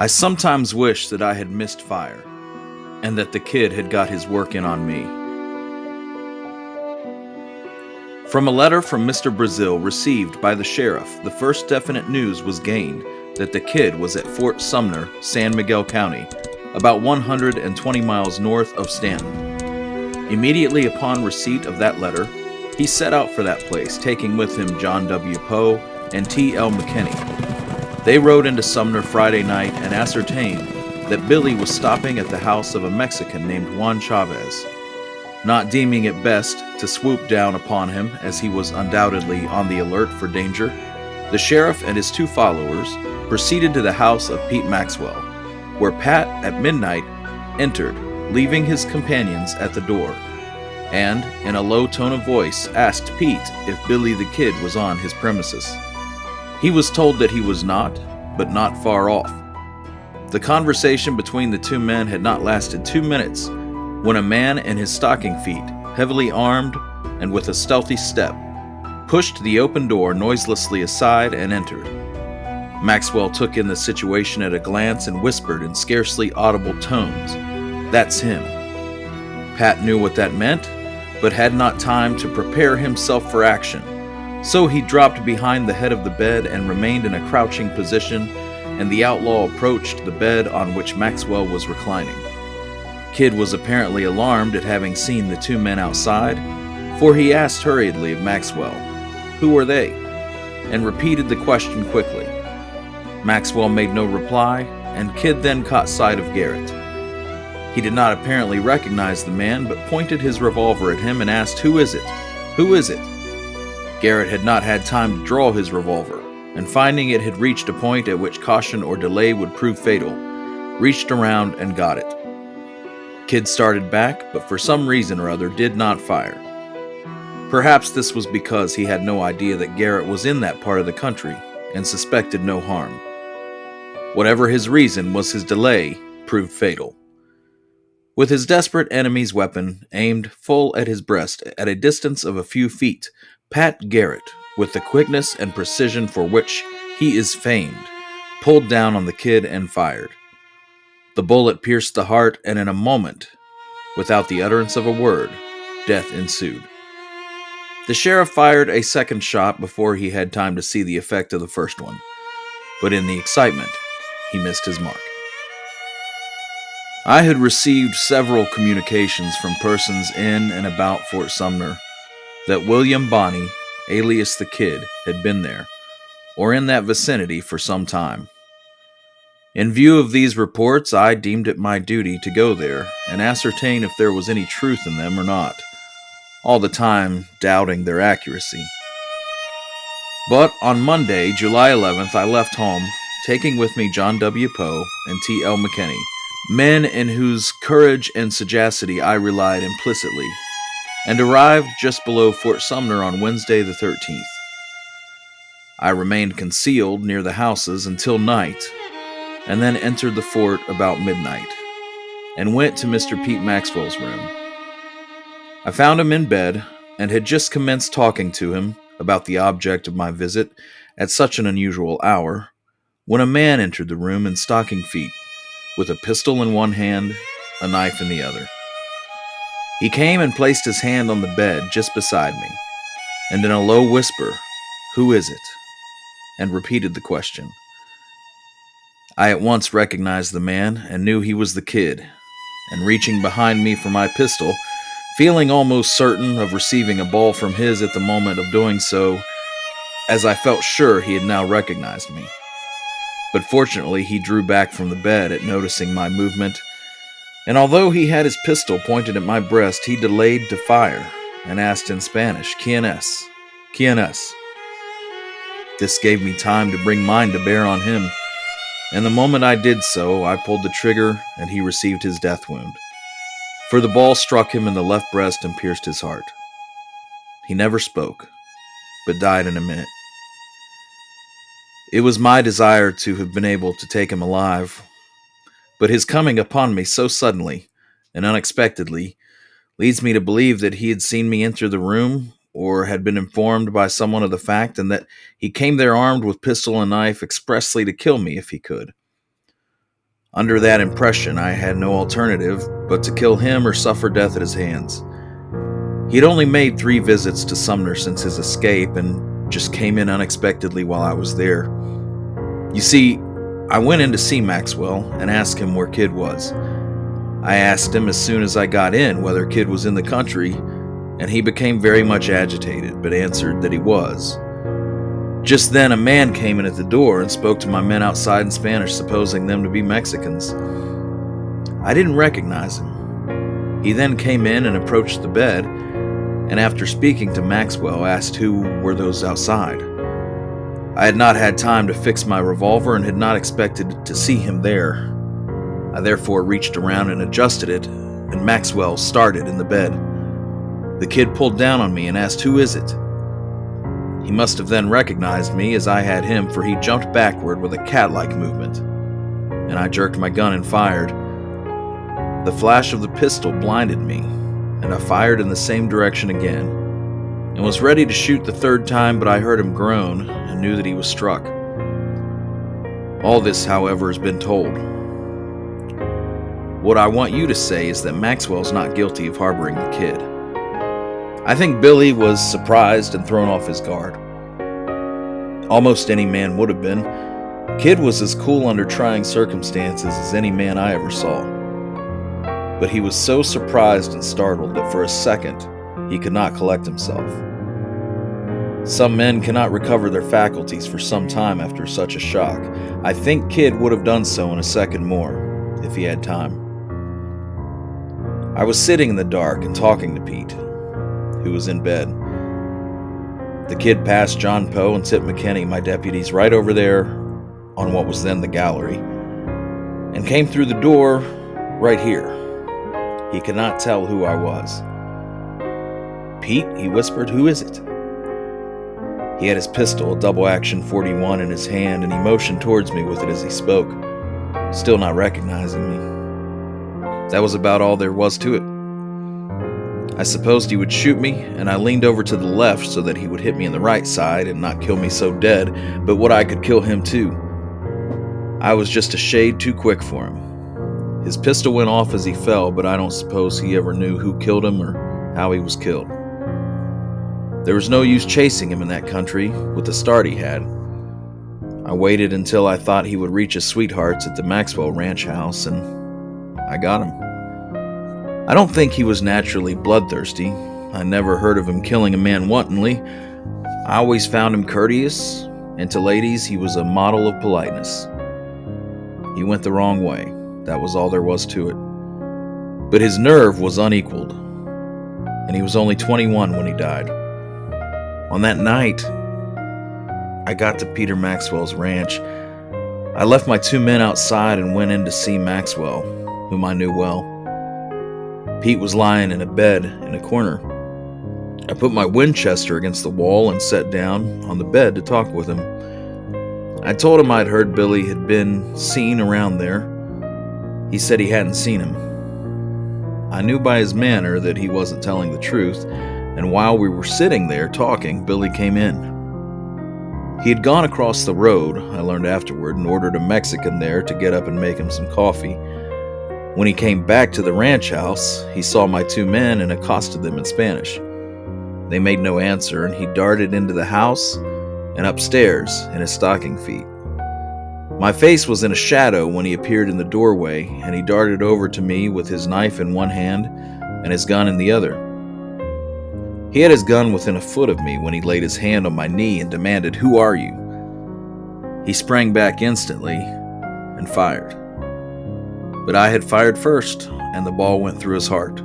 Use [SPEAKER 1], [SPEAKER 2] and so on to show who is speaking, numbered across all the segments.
[SPEAKER 1] I sometimes wish that I had missed fire, and that the kid had got his work in on me. From a letter from Mr. Brazil received by the sheriff, the first definite news was gained that the kid was at Fort Sumner, San Miguel County, about 120 miles north of Stanton. Immediately upon receipt of that letter, he set out for that place, taking with him John W. Poe and T.L. McKinney. They rode into Sumner Friday night and ascertained that Billy was stopping at the house of a Mexican named Juan Chavez. Not deeming it best to swoop down upon him, as he was undoubtedly on the alert for danger, the sheriff and his two followers proceeded to the house of Pete Maxwell, where Pat, at midnight, entered, leaving his companions at the door, and, in a low tone of voice, asked Pete if Billy the Kid was on his premises. He was told that he was not, but not far off. The conversation between the two men had not lasted 2 minutes when a man in his stocking feet, heavily armed and with a stealthy step, pushed the open door noiselessly aside and entered. Maxwell took in the situation at a glance and whispered in scarcely audible tones, "That's him." Pat knew what that meant, but had not time to prepare himself for action, so he dropped behind the head of the bed and remained in a crouching position, and the outlaw approached the bed on which Maxwell was reclining. Kid was apparently alarmed at having seen the two men outside, for he asked hurriedly of Maxwell, "Who are they?" and repeated the question quickly. Maxwell made no reply, and Kid then caught sight of Garrett. He did not apparently recognize the man, but pointed his revolver at him and asked, "Who is it? Who is it?" Garrett had not had time to draw his revolver, and finding it had reached a point at which caution or delay would prove fatal, reached around and got it. Kid started back, but for some reason or other did not fire. Perhaps this was because he had no idea that Garrett was in that part of the country and suspected no harm. Whatever his reason was, his delay proved fatal. With his desperate enemy's weapon aimed full at his breast at a distance of a few feet, Pat Garrett, with the quickness and precision for which he is famed, pulled down on the kid and fired. The bullet pierced the heart, and in a moment, without the utterance of a word, death ensued. The sheriff fired a second shot before he had time to see the effect of the first one, but in the excitement, he missed his mark. I had received several communications from persons in and about Fort Sumner that William Bonney, alias the Kid, had been there, or in that vicinity for some time. In view of these reports, I deemed it my duty to go there and ascertain if there was any truth in them or not, all the time doubting their accuracy. But on Monday, July 11th, I left home, taking with me John W. Poe and T.L. McKinney, men in whose courage and sagacity I relied implicitly, and arrived just below Fort Sumner on Wednesday the 13th. I remained concealed near the houses until night, and then entered the fort about midnight, and went to Mr. Pete Maxwell's room. I found him in bed, and had just commenced talking to him about the object of my visit at such an unusual hour, when a man entered the room in stocking feet, with a pistol in one hand, a knife in the other. He came and placed his hand on the bed just beside me, and in a low whisper, "Who is it?" and repeated the question. I at once recognized the man and knew he was the Kid, and reaching behind me for my pistol, feeling almost certain of receiving a ball from his at the moment of doing so, as I felt sure he had now recognized me. But fortunately he drew back from the bed at noticing my movement, and although he had his pistol pointed at my breast, he delayed to fire, and asked in Spanish, "¿Quién es? ¿Quién es?" This gave me time to bring mine to bear on him, and the moment I did so, I pulled the trigger, and he received his death wound, for the ball struck him in the left breast and pierced his heart. He never spoke, but died in a minute. It was my desire to have been able to take him alive, but his coming upon me so suddenly and unexpectedly leads me to believe that he had seen me enter the room, or had been informed by someone of the fact, and that he came there armed with pistol and knife expressly to kill me if he could. Under that impression, I had no alternative but to kill him or suffer death at his hands. He'd only made 3 visits to Sumner since his escape and just came in unexpectedly while I was there. You see, I went in to see Maxwell and asked him where Kid was. I asked him as soon as I got in whether Kid was in the country, and he became very much agitated, but answered that he was. Just then, a man came in at the door and spoke to my men outside in Spanish, supposing them to be Mexicans. I didn't recognize him. He then came in and approached the bed, and after speaking to Maxwell, asked who were those outside. I had not had time to fix my revolver and had not expected to see him there. I therefore reached around and adjusted it, and Maxwell started in the bed. The kid pulled down on me and asked, "Who is it?" He must have then recognized me as I had him, for he jumped backward with a cat-like movement, and I jerked my gun and fired. The flash of the pistol blinded me, and I fired in the same direction again, and was ready to shoot the 3rd time, but I heard him groan and knew that he was struck. All this, however, has been told. What I want you to say is that Maxwell's not guilty of harboring the kid. I think Billy was surprised and thrown off his guard. Almost any man would have been. Kid was as cool under trying circumstances as any man I ever saw. But he was so surprised and startled that for a second he could not collect himself. Some men cannot recover their faculties for some time after such a shock. I think Kid would have done so in a second more, if he had time. I was sitting in the dark and talking to Pete, who was in bed. The kid passed John Poe and Tip McKinney, my deputies, right over there on what was then the gallery, and came through the door right here. He could not tell who I was. "Pete," he whispered, "who is it?" He had his pistol, a double-action .41, in his hand, and he motioned towards me with it as he spoke, still not recognizing me. That was about all there was to it. I supposed he would shoot me, and I leaned over to the left so that he would hit me in the right side and not kill me so dead, but what I could kill him too. I was just a shade too quick for him. His pistol went off as he fell, but I don't suppose he ever knew who killed him or how he was killed. There was no use chasing him in that country with the start he had. I waited until I thought he would reach his sweethearts at the Maxwell ranch house, and I got him. I don't think he was naturally bloodthirsty. I never heard of him killing a man wantonly. I always found him courteous, and to ladies he was a model of politeness. He went the wrong way. That was all there was to it. But his nerve was unequaled, and he was only 21 when he died. On that night, I got to Peter Maxwell's ranch. I left my 2 men outside and went in to see Maxwell, whom I knew well. Pete was lying in a bed in a corner. I put my Winchester against the wall and sat down on the bed to talk with him. I told him I'd heard Billy had been seen around there. He said he hadn't seen him. I knew by his manner that he wasn't telling the truth, and while we were sitting there talking, Billy came in. He had gone across the road, I learned afterward, and ordered a Mexican there to get up and make him some coffee. When he came back to the ranch house, he saw my 2 men and accosted them in Spanish. They made no answer, and he darted into the house and upstairs in his stocking feet. My face was in a shadow when he appeared in the doorway, and he darted over to me with his knife in one hand and his gun in the other. He had his gun within a foot of me when he laid his hand on my knee and demanded, "Who are you?" He sprang back instantly and fired. But I had fired first, and the ball went through his heart.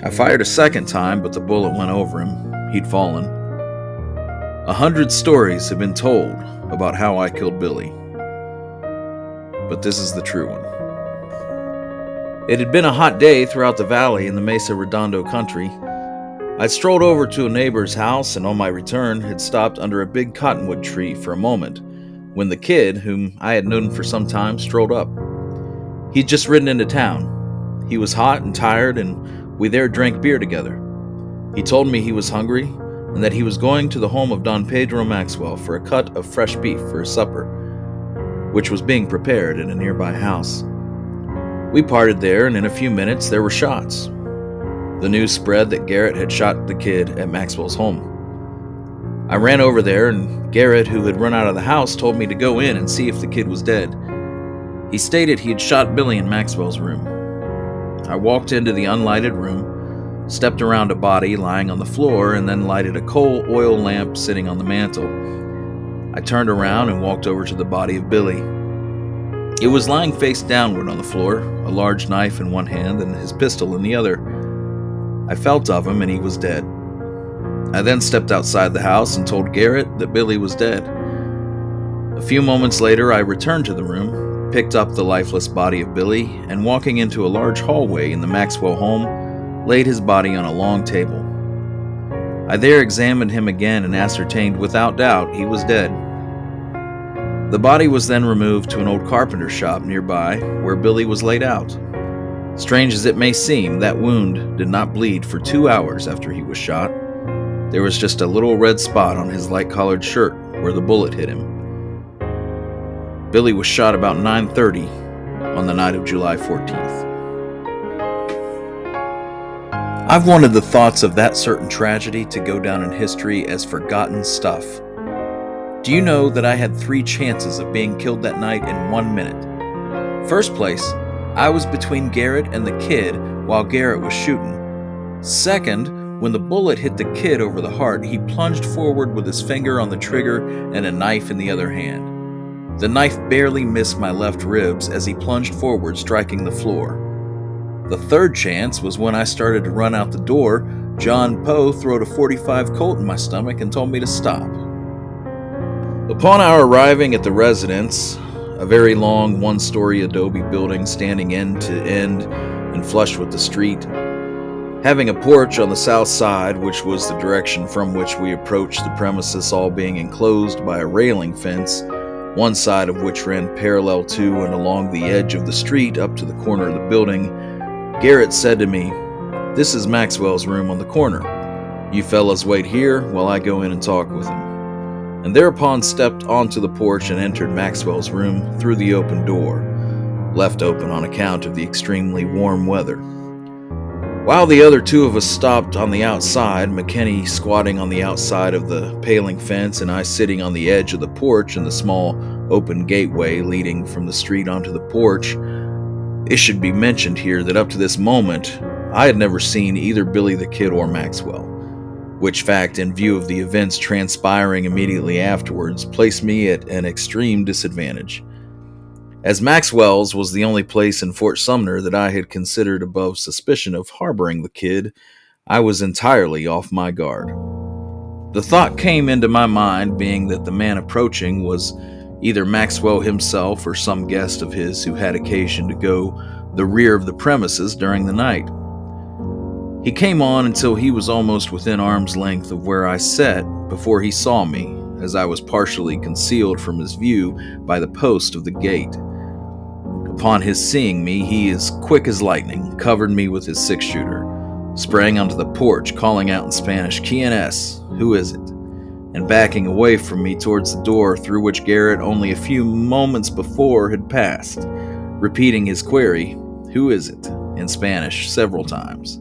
[SPEAKER 1] I fired a second time, but the bullet went over him. He'd fallen. 100 stories have been told about how I killed Billy, but this is the true one. It had been a hot day throughout the valley in the Mesa Redondo country. I strolled over to a neighbor's house, and on my return had stopped under a big cottonwood tree for a moment, when the kid, whom I had known for some time, strolled up. He'd just ridden into town. He was hot and tired, and we there drank beer together. He told me he was hungry, and that he was going to the home of Don Pedro Maxwell for a cut of fresh beef for his supper. which was being prepared in a nearby house. We parted there, and in a few minutes there were shots. The news spread that Garrett had shot the kid at Maxwell's home. I ran over there, and Garrett, who had run out of the house, told me to go in and see if the kid was dead. He stated he had shot Billy in Maxwell's room. I walked into the unlighted room, stepped around a body lying on the floor, and then lighted a coal oil lamp sitting on the mantel. I turned around and walked over to the body of Billy. It was lying face downward on the floor, a large knife in one hand and his pistol in the other. I felt of him and he was dead. I then stepped outside the house and told Garrett that Billy was dead. A few moments later, I returned to the room, picked up the lifeless body of Billy, and walking into a large hallway in the Maxwell home, laid his body on a long table. I there examined him again and ascertained without doubt he was dead. The body was then removed to an old carpenter shop nearby where Billy was laid out. Strange as it may seem, that wound did not bleed for 2 hours after he was shot. There was just a little red spot on his light-collared shirt where the bullet hit him. Billy was shot about 9:30 on the night of July 14th. I've wanted the thoughts of that certain tragedy to go down in history as forgotten stuff. Do you know that I had 3 chances of being killed that night in 1 minute? First place, I was between Garrett and the kid while Garrett was shooting. Second, when the bullet hit the kid over the heart, he plunged forward with his finger on the trigger and a knife in the other hand. The knife barely missed my left ribs as he plunged forward, striking the floor. The third chance was when I started to run out the door. John Poe throwed a .45 Colt in my stomach and told me to stop. Upon our arriving at the residence, a very long 1-story adobe building standing end to end and flush with the street, having a porch on the south side, which was the direction from which we approached the premises, all being enclosed by a railing fence, one side of which ran parallel to and along the edge of the street up to the corner of the building. Garrett said to me, "This is Maxwell's room on the corner. You fellas wait here while I go in and talk with him," and thereupon stepped onto the porch and entered Maxwell's room through the open door, left open on account of the extremely warm weather. While the other 2 of us stopped on the outside, McKinney squatting on the outside of the paling fence and I sitting on the edge of the porch in the small open gateway leading from the street onto the porch. It should be mentioned here that up to this moment, I had never seen either Billy the Kid or Maxwell, which fact, in view of the events transpiring immediately afterwards, placed me at an extreme disadvantage. As Maxwell's was the only place in Fort Sumner that I had considered above suspicion of harboring the kid, I was entirely off my guard. The thought came into my mind being that the man approaching was either Maxwell himself or some guest of his who had occasion to go the rear of the premises during the night. He came on until he was almost within arm's length of where I sat before he saw me, as I was partially concealed from his view by the post of the gate. Upon his seeing me, he, as quick as lightning, covered me with his 6-shooter, sprang onto the porch, calling out in Spanish, "¿Quién es? Who is it?" and backing away from me towards the door through which Garrett only a few moments before had passed, repeating his query, "Who is it?" in Spanish several times.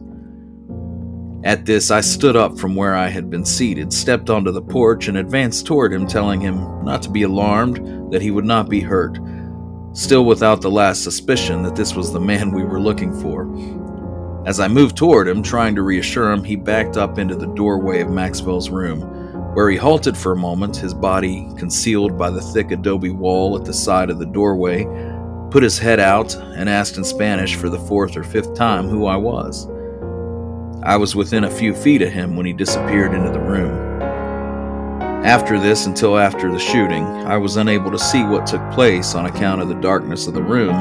[SPEAKER 1] At this, I stood up from where I had been seated, stepped onto the porch, and advanced toward him, telling him not to be alarmed, that he would not be hurt, still without the last suspicion that this was the man we were looking for. As I moved toward him, trying to reassure him, he backed up into the doorway of Maxwell's room, where he halted for a moment, his body concealed by the thick adobe wall at the side of the doorway, put his head out, and asked in Spanish for the 4th or 5th time who I was. I was within a few feet of him when he disappeared into the room. After this, until after the shooting, I was unable to see what took place on account of the darkness of the room,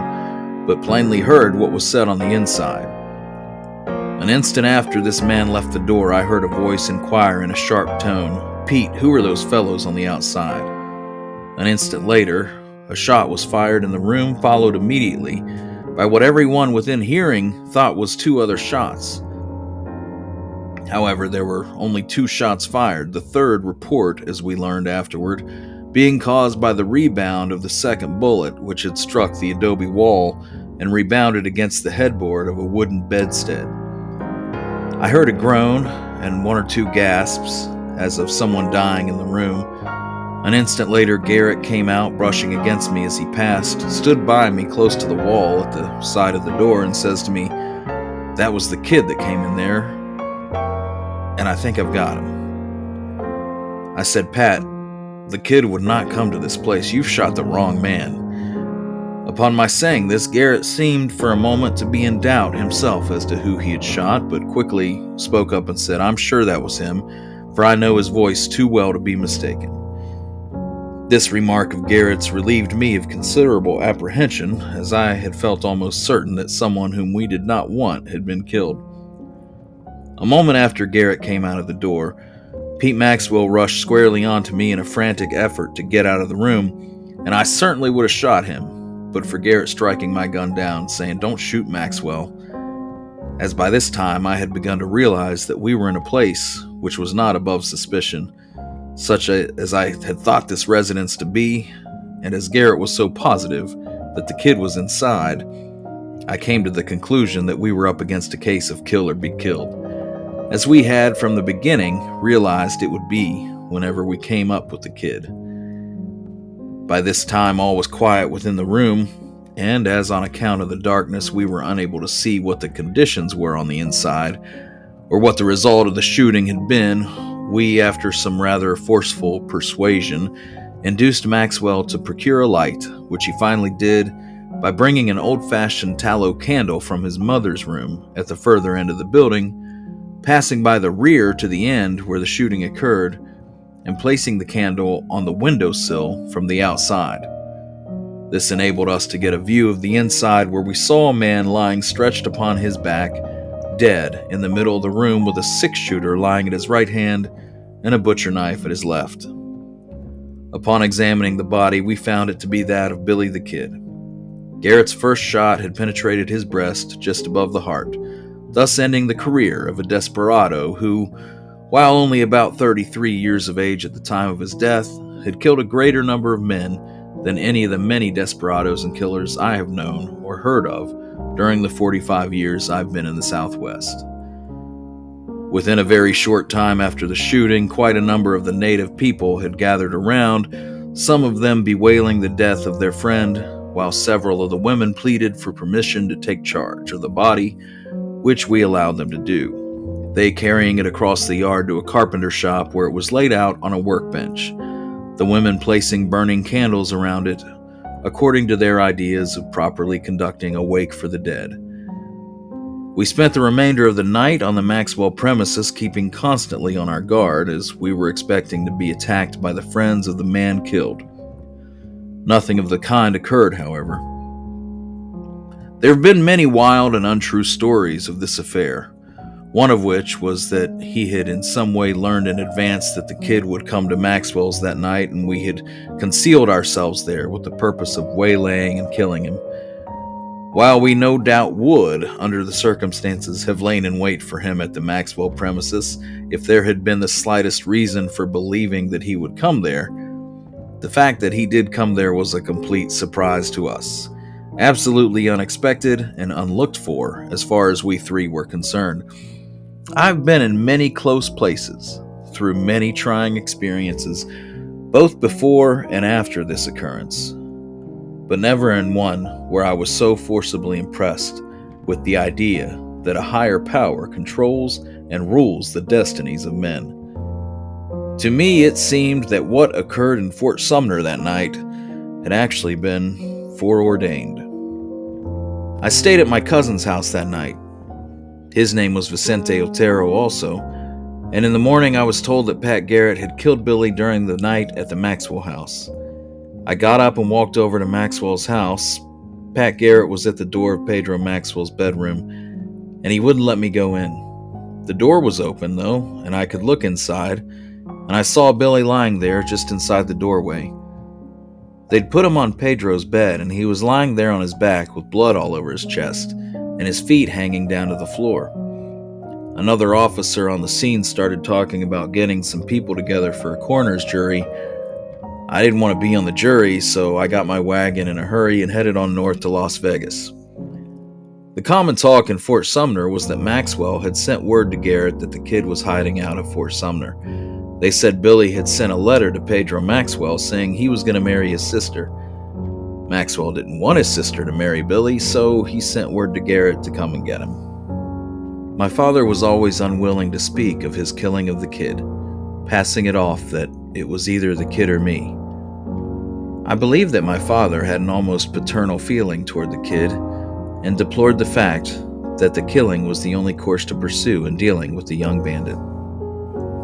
[SPEAKER 1] but plainly heard what was said on the inside. An instant after this man left the door, I heard a voice inquire in a sharp tone, "Pete, who are those fellows on the outside?" An instant later, a shot was fired in the room, followed immediately by what everyone within hearing thought was 2 other shots. However, there were only 2 shots fired, the third report, as we learned afterward, being caused by the rebound of the second bullet, which had struck the adobe wall and rebounded against the headboard of a wooden bedstead. I heard a groan and one or two gasps, as of someone dying in the room. An instant later, Garrett came out, brushing against me as he passed, stood by me close to the wall at the side of the door, and says to me, "That was the kid that came in there, and I think I've got him." I said, "Pat, the kid would not come to this place. You've shot the wrong man." Upon my saying this, Garrett seemed for a moment to be in doubt himself as to who he had shot, but quickly spoke up and said, "I'm sure that was him, for I know his voice too well to be mistaken." This remark of Garrett's relieved me of considerable apprehension, as I had felt almost certain that someone whom we did not want had been killed. A moment after Garrett came out of the door, Pete Maxwell rushed squarely onto me in a frantic effort to get out of the room, and I certainly would have shot him, but for Garrett striking my gun down, saying, "Don't shoot, Maxwell," as by this time I had begun to realize that we were in a place which was not above suspicion, such as I had thought this residence to be, and as Garrett was so positive that the kid was inside, I came to the conclusion that we were up against a case of kill or be killed, as we had from the beginning realized it would be whenever we came up with the kid. By this time all was quiet within the room, and as on account of the darkness we were unable to see what the conditions were on the inside, or what the result of the shooting had been, we, after some rather forceful persuasion, induced Maxwell to procure a light, which he finally did by bringing an old-fashioned tallow candle from his mother's room at the further end of the building, passing by the rear to the end where the shooting occurred, and placing the candle on the windowsill from the outside. This enabled us to get a view of the inside, where we saw a man lying stretched upon his back, dead, in the middle of the room, with a six-shooter lying at his right hand and a butcher knife at his left. Upon examining the body, we found it to be that of Billy the Kid. Garrett's first shot had penetrated his breast just above the heart, thus ending the career of a desperado who, while only about 33 years of age at the time of his death, had killed a greater number of men than any of the many desperados and killers I have known or heard of during the 45 years I've been in the Southwest. Within a very short time after the shooting, quite a number of the native people had gathered around, some of them bewailing the death of their friend, while several of the women pleaded for permission to take charge of the body, which we allowed them to do, they carrying it across the yard to a carpenter shop where it was laid out on a workbench, the women placing burning candles around it, according to their ideas of properly conducting a wake for the dead. We spent the remainder of the night on the Maxwell premises, keeping constantly on our guard, as we were expecting to be attacked by the friends of the man killed. Nothing of the kind occurred, however. There have been many wild and untrue stories of this affair, one of which was that he had in some way learned in advance that the kid would come to Maxwell's that night, and we had concealed ourselves there with the purpose of waylaying and killing him. While we no doubt would, under the circumstances, have lain in wait for him at the Maxwell premises if there had been the slightest reason for believing that he would come there, the fact that he did come there was a complete surprise to us, absolutely unexpected and unlooked for as far as we three were concerned. I've been in many close places, through many trying experiences, both before and after this occurrence, but never in one where I was so forcibly impressed with the idea that a higher power controls and rules the destinies of men. To me, it seemed that what occurred in Fort Sumner that night had actually been foreordained. I stayed at my cousin's house that night. His name was Vicente Otero also, and in the morning I was told that Pat Garrett had killed Billy during the night at the Maxwell house. I got up and walked over to Maxwell's house. Pat Garrett was at the door of Pedro Maxwell's bedroom, and he wouldn't let me go in. The door was open, though, and I could look inside, and I saw Billy lying there just inside the doorway. They'd put him on Pedro's bed, and he was lying there on his back with blood all over his chest, and his feet hanging down to the floor. Another officer on the scene started talking about getting some people together for a coroner's jury, I didn't want to be on the jury, so I got my wagon in a hurry and headed on north to Las Vegas. The common talk in Fort Sumner was that Maxwell had sent word to Garrett that the kid was hiding out at Fort Sumner. They said Billy had sent a letter to Pedro Maxwell saying he was going to marry his sister. Maxwell didn't want his sister to marry Billy, so he sent word to Garrett to come and get him. My father was always unwilling to speak of his killing of the kid, passing it off that it was either the kid or me. I believe that my father had an almost paternal feeling toward the kid and deplored the fact that the killing was the only course to pursue in dealing with the young bandit.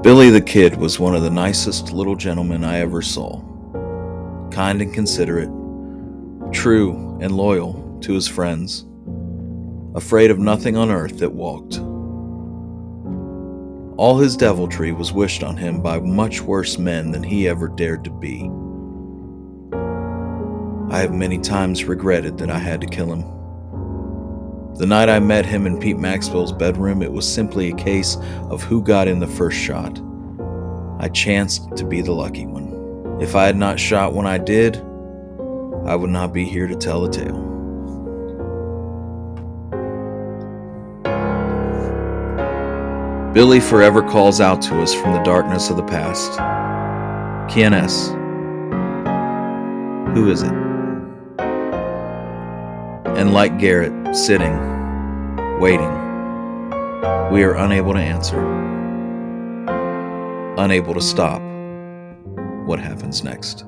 [SPEAKER 1] Billy the Kid was one of the nicest little gentlemen I ever saw. Kind and considerate, true and loyal to his friends, afraid of nothing on earth that walked. All his deviltry was wished on him by much worse men than he ever dared to be. I have many times regretted that I had to kill him. The night I met him in Pete Maxwell's bedroom, it was simply a case of who got in the first shot. I chanced to be the lucky one. If I had not shot when I did, I would not be here to tell the tale. Billy forever calls out to us from the darkness of the past. ¿Quién es? Who is it? And like Garrett, sitting, waiting, we are unable to answer, unable to stop what happens next.